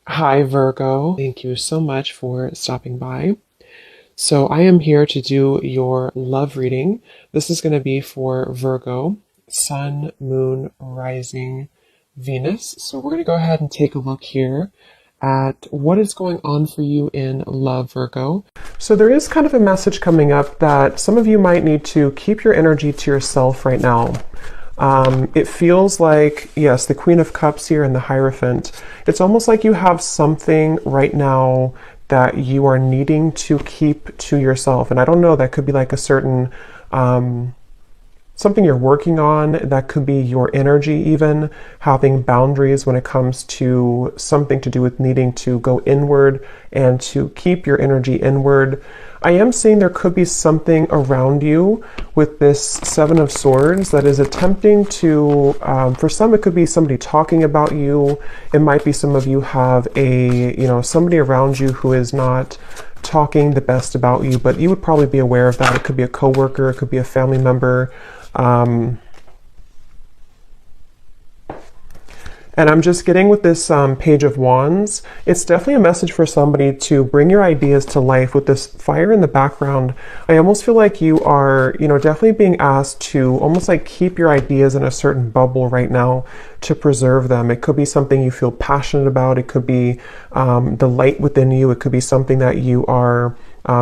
Hi, Virgo. Thank you so much for stopping by. So, I am here to do your love reading. This is going to be for Virgo, Sun, Moon, Rising, Venus. So, we're going to go ahead and take a look here at what is going on for you in love, Virgo. So, there is kind of a message coming up that some of you might need to keep your energy to yourself right now. It feels like, yes, the Queen of Cups here and the Hierophant. It's almost like you have something right now that you are needing to keep to yourself. And I don't know, that could be like a certain, something you're working on. That could be your energy, even having boundaries when it comes to something to do with needing to go inward and to keep your energy inward. I am seeing there could be something around you with this Seven of Swords that is attempting to, for some it could be somebody talking about you. It might be some of you have somebody around you who is not talking the best about you, but you would probably be aware of that. It could be a coworker, it could be a family member. And I'm just getting with this Page of Wands, it's definitely a message for somebody to bring your ideas to life. With this fire in the background, I almost feel like you are, definitely being asked to almost like keep your ideas in a certain bubble right now to preserve them. It could be something you feel passionate about. It could be the light within you. It could be something that you are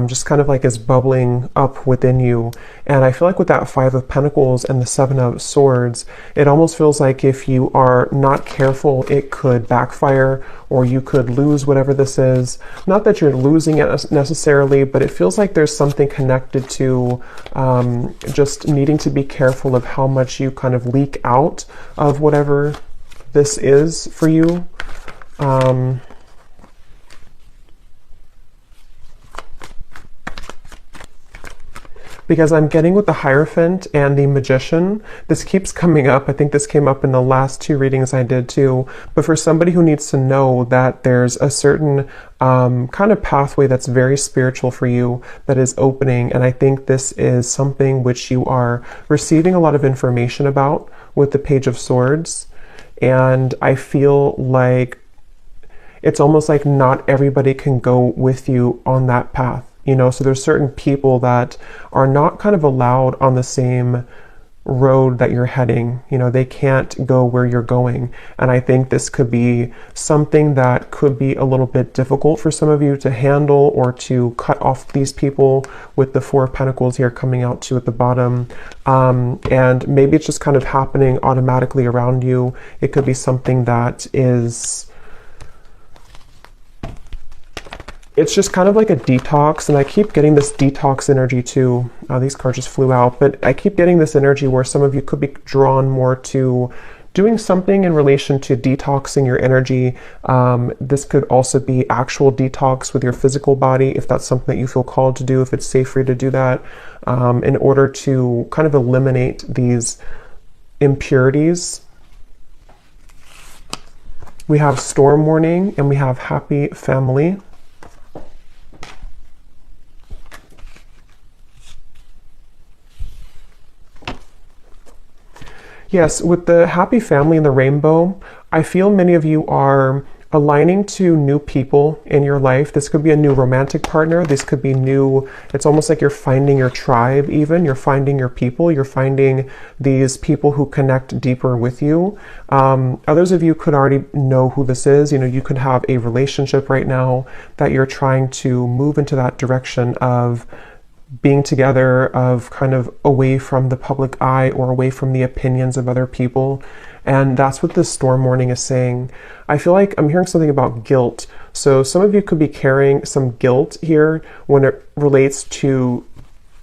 just kind of like is bubbling up within you. And I feel like with that Five of Pentacles and the Seven of Swords, it almost feels like if you are not careful, it could backfire, or you could lose whatever this is. Not that you're losing it necessarily, but it feels like there's something connected to just needing to be careful of how much you kind of leak out of whatever this is for you. Because I'm getting with the Hierophant and the Magician, this keeps coming up. I think this came up in the last two readings I did too. But for somebody who needs to know that there's a certain kind of pathway that's very spiritual for you that is opening. And I think this is something which you are receiving a lot of information about with the Page of Swords. And I feel like it's almost like not everybody can go with you on that path. So there's certain people that are not kind of allowed on the same road that you're heading. They can't go where you're going. And I think this could be something that could be a little bit difficult for some of you to handle, or to cut off these people with the Four of Pentacles here coming out too at the bottom. And maybe it's just kind of happening automatically around you. It could be something that is... It's just kind of like a detox, and I keep getting this detox energy too. These cards just flew out, but I keep getting this energy where some of you could be drawn more to doing something in relation to detoxing your energy. This could also be actual detox with your physical body, if that's something that you feel called to do, if it's safe for you to do that, in order to kind of eliminate these impurities. We have Storm Warning and we have Happy Family. Yes, with the Happy Family and the Rainbow, I feel many of you are aligning to new people in your life. This could be a new romantic partner. This could be new. It's almost like you're finding your tribe even. You're finding your people. You're finding these people who connect deeper with you. Others of you could already know who this is. You could have a relationship right now that you're trying to move into that direction of being together, of kind of away from the public eye or away from the opinions of other people. And that's what this Storm Warning is saying. I feel like I'm hearing something about guilt. So some of you could be carrying some guilt here when it relates to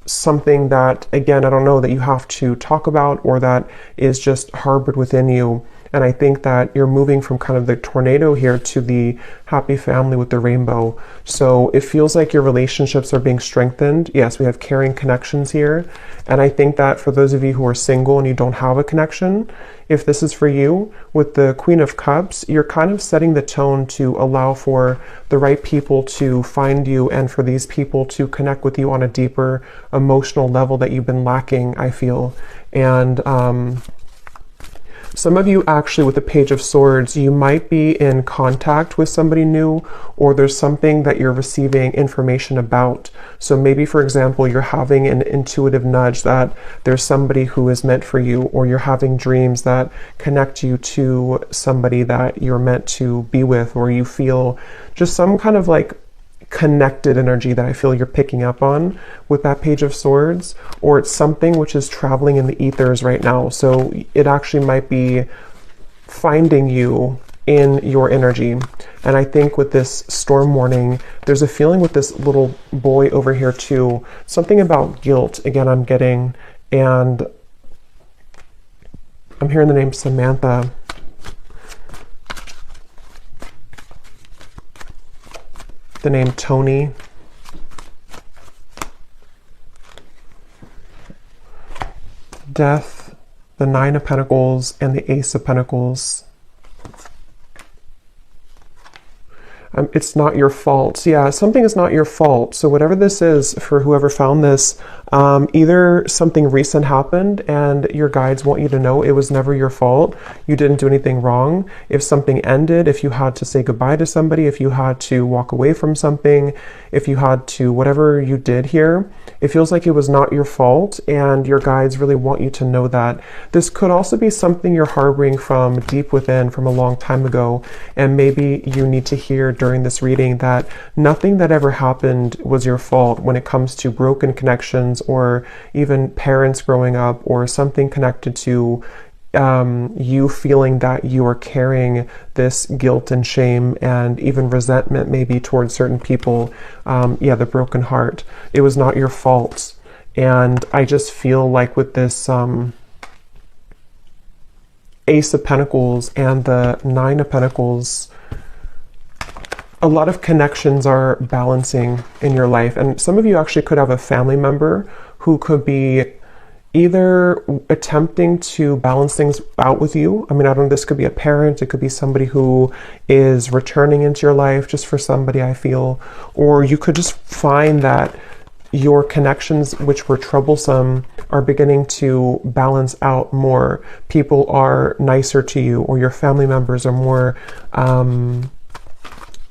something that, again, I don't know, that you have to talk about, or that is just harbored within you. And I think that you're moving from kind of the tornado here to the Happy Family with the Rainbow. So it feels like your relationships are being strengthened. Yes, we have caring connections here. And I think that for those of you who are single and you don't have a connection, if this is for you, with the Queen of Cups, you're kind of setting the tone to allow for the right people to find you, and for these people to connect with you on a deeper emotional level that you've been lacking, I feel. And Some of you actually with the Page of Swords, you might be in contact with somebody new, or there's something that you're receiving information about. So maybe, for example, you're having an intuitive nudge that there's somebody who is meant for you, or you're having dreams that connect you to somebody that you're meant to be with, or you feel just some kind of like connected energy that I feel you're picking up on with that Page of Swords, or it's something which is traveling in the ethers right now. So it actually might be finding you in your energy. And I think with this storm warning, there's a feeling with this little boy over here too, something about guilt, again, I'm getting, and I'm hearing the name Samantha. The name Tony. Death, the Nine of Pentacles, and the Ace of Pentacles. It's not your fault. Yeah, something is not your fault. So whatever this is, for whoever found this, either something recent happened and your guides want you to know it was never your fault. You didn't do anything wrong. If something ended, if you had to say goodbye to somebody, if you had to walk away from something, if you had to, whatever you did here, it feels like it was not your fault, and your guides really want you to know that. This could also be something you're harboring from deep within from a long time ago, and maybe you need to hear during this reading that nothing that ever happened was your fault when it comes to broken connections, or even parents growing up, or something connected to you feeling that you are carrying this guilt and shame and even resentment maybe towards certain people. Yeah, the broken heart. It was not your fault. And I just feel like with this Ace of Pentacles and the Nine of Pentacles, a lot of connections are balancing in your life. And some of you actually could have a family member who could be either attempting to balance things out with you. I mean, I don't know, this could be a parent, it could be somebody who is returning into your life just for somebody, I feel. Or you could just find that your connections, which were troublesome, are beginning to balance out more. People are nicer to you, or your family members are more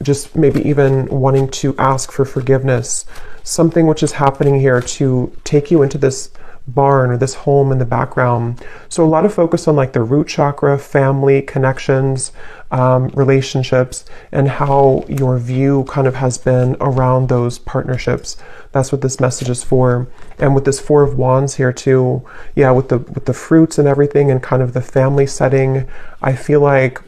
just maybe even wanting to ask for forgiveness. Something which is happening here to take you into this barn or this home in the background. So a lot of focus on like the root chakra, family, connections, relationships, and how your view kind of has been around those partnerships. That's what this message is for. And with this Four of Wands here too, yeah, with the fruits and everything, and kind of the family setting, I feel like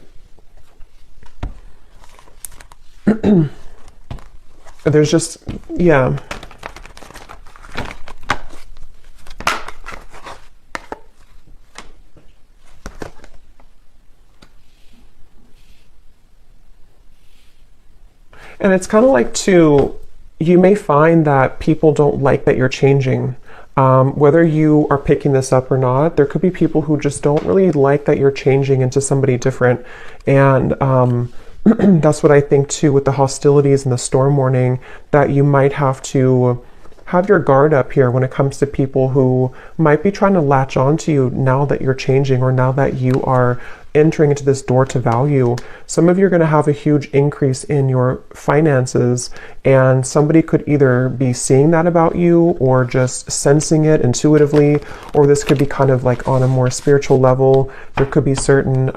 there's just, yeah. And it's kind of like too, you may find that people don't like that you're changing. Whether you are picking this up or not, there could be people who just don't really like that you're changing into somebody different. And that's what I think too with the hostilities and the storm warning, that you might have to have your guard up here when it comes to people who might be trying to latch onto you now that you're changing, or now that you are entering into this door to value. Some of you are going to have a huge increase in your finances, and somebody could either be seeing that about you or just sensing it intuitively, or this could be kind of like on a more spiritual level. There could be certain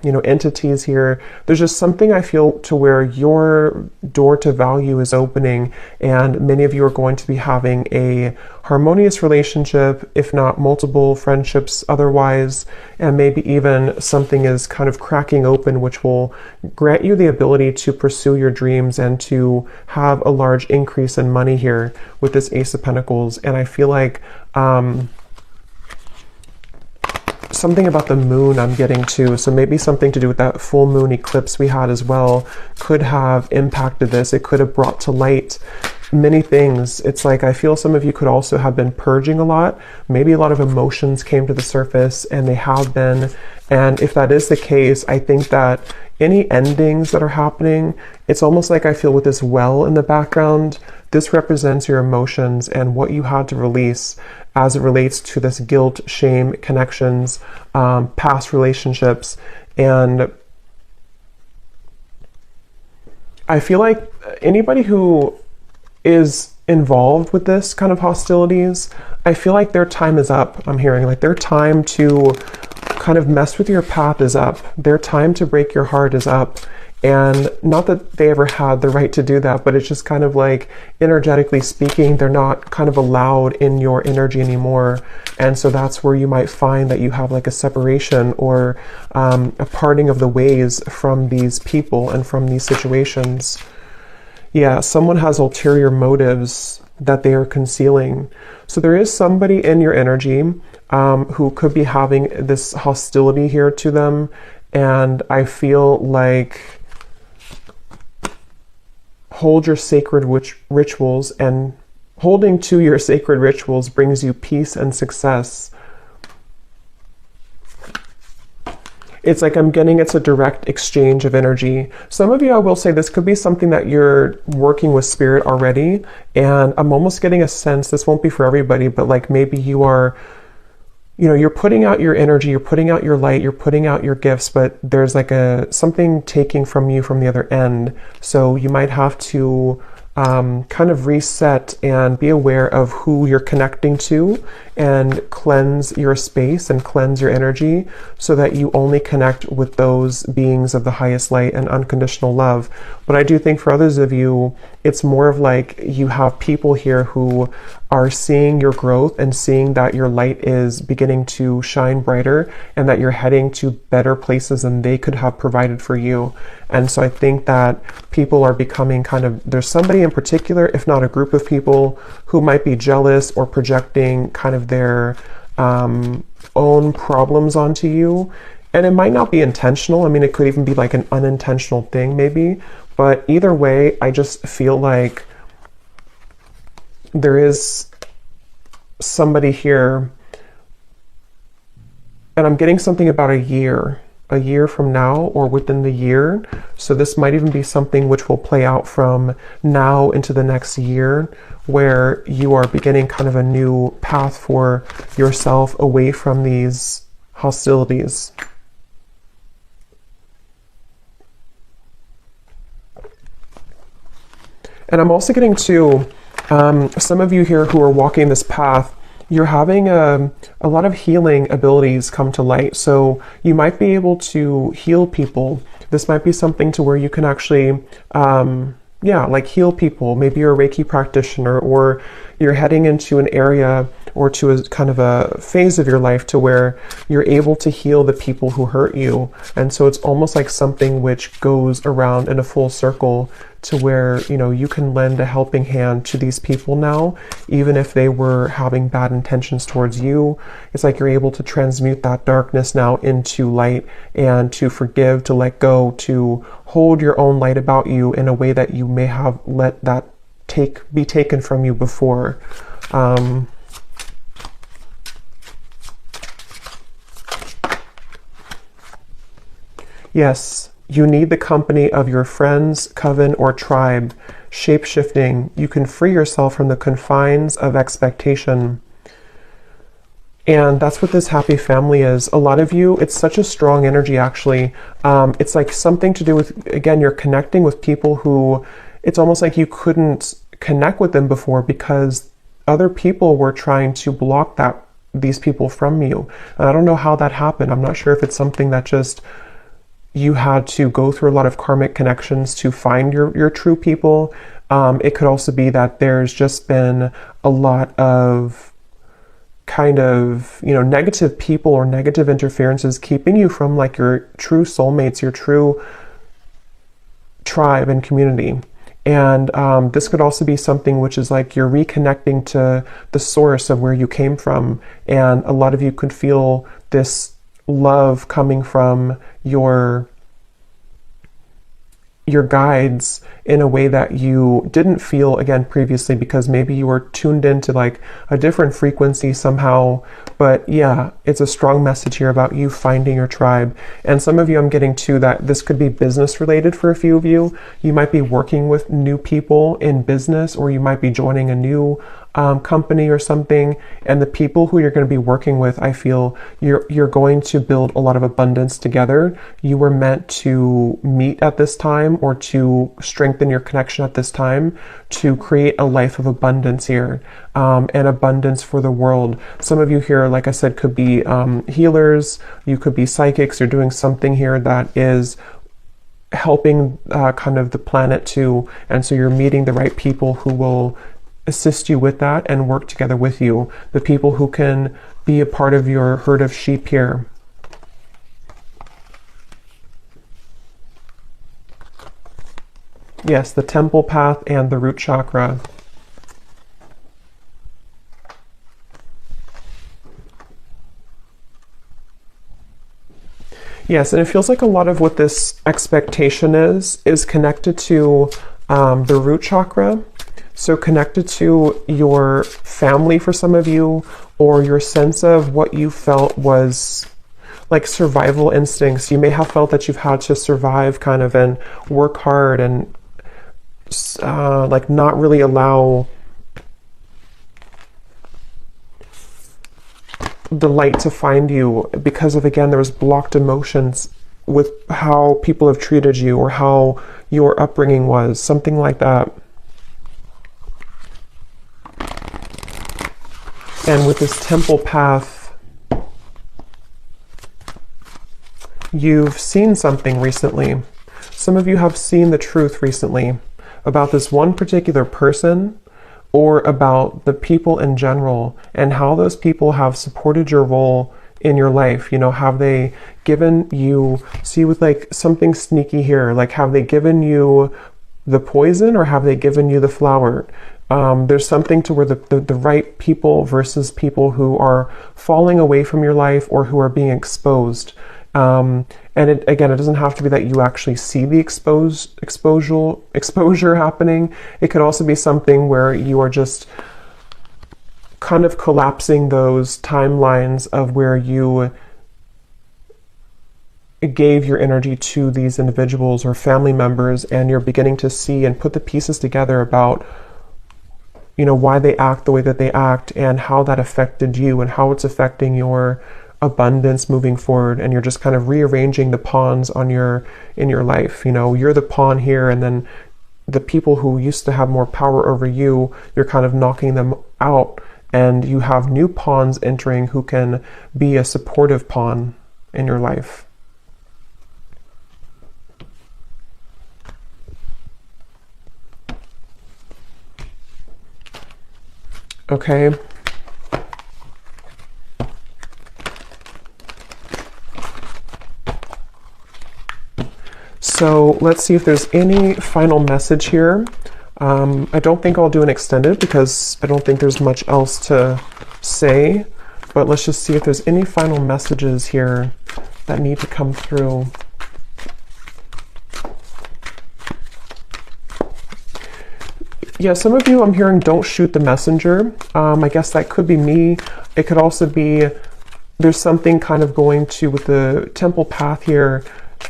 entities here. There's just something I feel to where your door to value is opening, and many of you are going to be having a harmonious relationship, if not multiple friendships otherwise, and maybe even something is kind of cracking open, which will grant you the ability to pursue your dreams and to have a large increase in money here with this Ace of Pentacles. And I feel like something about the moon I'm getting too, so maybe something to do with that full moon eclipse we had as well could have impacted this. It could have brought to light many things. It's like I feel some of you could also have been purging a lot. Maybe a lot of emotions came to the surface, and they have been. And if that is the case, I think that any endings that are happening, it's almost like I feel with this well in the background, this represents your emotions and what you had to release as it relates to this guilt, shame, connections, past relationships. And I feel like anybody who is involved with this kind of hostilities, I feel like their time is up. I'm hearing like their time to kind of mess with your path is up. Their time to break your heart is up. And not that they ever had the right to do that, but it's just kind of like energetically speaking, they're not kind of allowed in your energy anymore. And so that's where you might find that you have like a separation or a parting of the ways from these people and from these situations. Yeah, someone has ulterior motives that they are concealing. So there is somebody in your energy who could be having this hostility here to them. And I feel like hold your sacred rituals, and holding to your sacred rituals brings you peace and success. It's like I'm getting it's a direct exchange of energy. Some of you, I will say, this could be something that you're working with spirit already. And I'm almost getting a sense, this won't be for everybody, but like maybe you are, you know, you're putting out your energy, you're putting out your light, you're putting out your gifts, but there's like something taking from you from the other end. So you might have to kind of reset and be aware of who you're connecting to and cleanse your space and cleanse your energy so that you only connect with those beings of the highest light and unconditional love. But I do think for others of you, it's more of like you have people here who are seeing your growth and seeing that your light is beginning to shine brighter and that you're heading to better places than they could have provided for you. And so I think that people are becoming kind of, there's somebody in particular, if not a group of people, who might be jealous or projecting kind of their own problems onto you. And it might not be intentional. I mean, it could even be like an unintentional thing maybe. But either way, I just feel like there is somebody here, and I'm getting something about a year from now or within the year. So this might even be something which will play out from now into the next year, where you are beginning kind of a new path for yourself away from these hostilities. And I'm also getting to some of you here who are walking this path, you're having a lot of healing abilities come to light. So you might be able to heal people. This might be something to where you can actually, like heal people. Maybe you're a Reiki practitioner, or you're heading into an area or to a kind of a phase of your life to where you're able to heal the people who hurt you. And so it's almost like something which goes around in a full circle to where, you know, you can lend a helping hand to these people now, even if they were having bad intentions towards you. It's like you're able to transmute that darkness now into light, and to forgive, to let go, to hold your own light about you in a way that you may have let that be taken from you before. Yes, you need the company of your friends, coven, or tribe. Shape-shifting, you can free yourself from the confines of expectation. And that's what this happy family is. A lot of you, it's such a strong energy, actually. It's like something to do with, again, you're connecting with people who, it's almost like you couldn't connect with them before because other people were trying to block these people from you. And I don't know how that happened. I'm not sure if it's something that just you had to go through a lot of karmic connections to find your true people. It could also be that there's just been a lot of kind of, you know, negative people or negative interferences keeping you from like your true soulmates, your true tribe and community. And this could also be something which is like you're reconnecting to the source of where you came from. And a lot of you could feel this love coming from your your guides in a way that you didn't feel, again, previously, because maybe you were tuned into like a different frequency somehow. But yeah, it's a strong message here about you finding your tribe. And some of you, I'm getting to that this could be business related for a few of you. You might be working with new people in business, or you might be joining a new company or something, and the people who you're going to be working with, I feel you're going to build a lot of abundance together. You were meant to meet at this time, or to strengthen your connection at this time, to create a life of abundance here, and abundance for the world. Some of you here, like I said, could be healers, you could be psychics. You're doing something here that is helping kind of the planet too, and so you're meeting the right people who will assist you with that and work together with you. The people who can be a part of your herd of sheep here. Yes, the temple path and the root chakra. Yes, and it feels like a lot of what this expectation is connected to the root chakra. So connected to your family for some of you, or your sense of what you felt was like survival instincts. You may have felt that you've had to survive kind of and work hard and like not really allow the light to find you because of, again, there was blocked emotions with how people have treated you or how your upbringing was, something like that. And with this temple path, you've seen something recently. Some of you have seen the truth recently about this one particular person, or about the people in general, and how those people have supported your role in your life. You know, have they given you, see with like something sneaky here, like have they given you the poison or have they given you the flower? There's something to where the right people versus people who are falling away from your life or who are being exposed. And again, it doesn't have to be that you actually see the exposure happening. It could also be something where you are just kind of collapsing those timelines of where you gave your energy to these individuals or family members, and you're beginning to see and put the pieces together about, you know, why they act the way that they act and how that affected you and how it's affecting your abundance moving forward. And you're just kind of rearranging the pawns on in your life. You know, you're the pawn here, and then the people who used to have more power over you, you're kind of knocking them out, and you have new pawns entering who can be a supportive pawn in your life. Okay. So let's see if there's any final message here. I don't think I'll do an extended because I don't think there's much else to say, but let's just see if there's any final messages here that need to come through. Yeah, some of you I'm hearing don't shoot the messenger. I guess that could be me. It could also be there's something kind of going to, with the temple path here,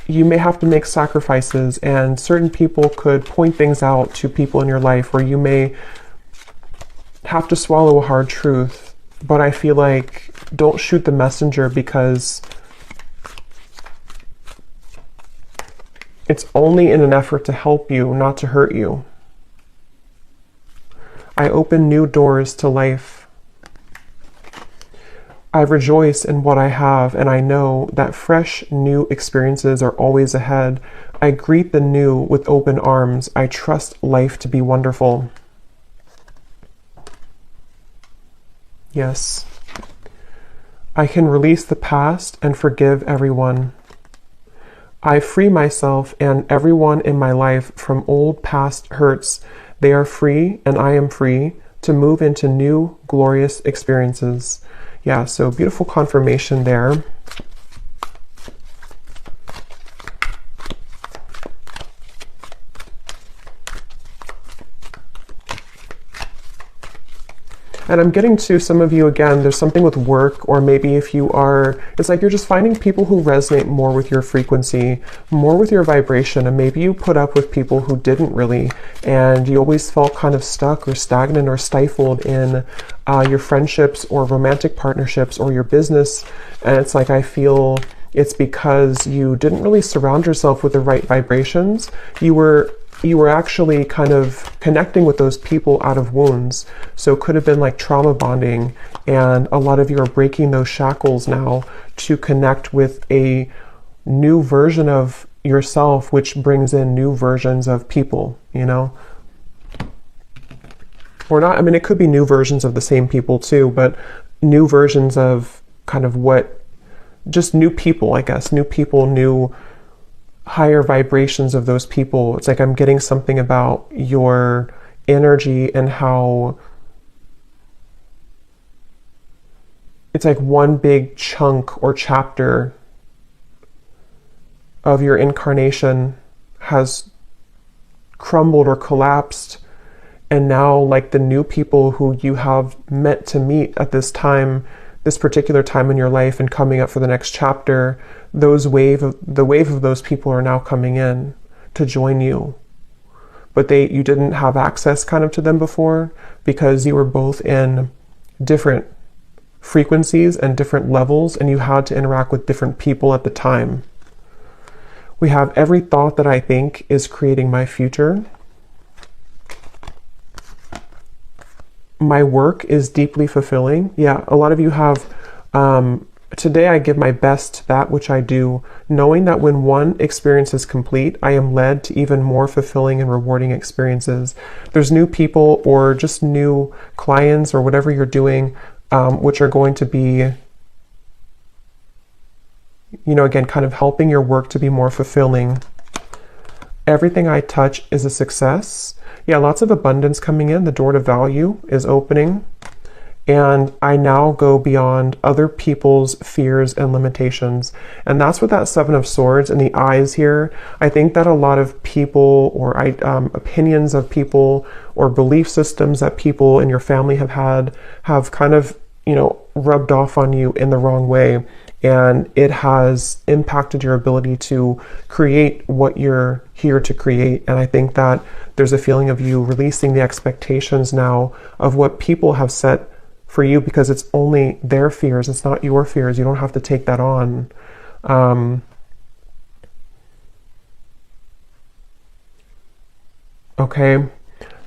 you may have to make sacrifices, and certain people could point things out to people in your life, or you may have to swallow a hard truth. But I feel like don't shoot the messenger, because it's only in an effort to help you, not to hurt you. I open new doors to life. I rejoice in what I have, and I know that fresh, new experiences are always ahead. I greet the new with open arms. I trust life to be wonderful. Yes. I can release the past and forgive everyone. I free myself and everyone in my life from old past hurts. They are free, and I am free to move into new, glorious experiences. Yeah, so beautiful confirmation there. And I'm getting to some of you again, there's something with work, or maybe if you are, it's like you're just finding people who resonate more with your frequency, more with your vibration. And maybe you put up with people who didn't really, and you always felt kind of stuck or stagnant or stifled in your friendships or romantic partnerships or your business. And it's like, I feel it's because you didn't really surround yourself with the right vibrations. You were actually kind of connecting with those people out of wounds. So it could have been like trauma bonding, and a lot of you are breaking those shackles now to connect with a new version of yourself, which brings in new versions of people, you know? Or not, I mean, it could be new versions of the same people too, but new versions of kind of just new people, I guess, new people, new higher vibrations of those people. It's like I'm getting something about your energy and how it's like one big chunk or chapter of your incarnation has crumbled or collapsed, and now like the new people who you have meant to meet at this time, this particular time in your life and coming up for the next chapter, the wave of those people are now coming in to join you. But you didn't have access kind of to them before because you were both in different frequencies and different levels, and you had to interact with different people at the time. We have every thought that I think is creating my future. My work is deeply fulfilling. Yeah, a lot of you have, today I give my best to that which I do, knowing that when one experience is complete, I am led to even more fulfilling and rewarding experiences. There's new people or just new clients or whatever you're doing, which are going to be, you know, again, kind of helping your work to be more fulfilling. Everything I touch is a success. Yeah, lots of abundance coming in. The door to value is opening. And I now go beyond other people's fears and limitations. And that's what that Seven of Swords and the eyes here. I think that a lot of people or opinions of people or belief systems that people in your family have had have kind of, you know, rubbed off on you in the wrong way. And it has impacted your ability to create what you're here to create. And I think that there's a feeling of you releasing the expectations now of what people have set for you, because it's only their fears. It's not your fears. You don't have to take that on. Okay,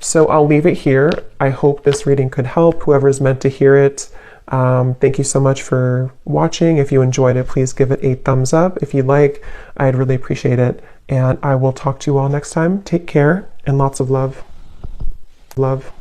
so I'll leave it here. I hope this reading could help whoever's meant to hear it. Thank you so much for watching. If you enjoyed it, please give it a thumbs up. If you'd like, I'd really appreciate it. And I will talk to you all next time. Take care and lots of love. Love.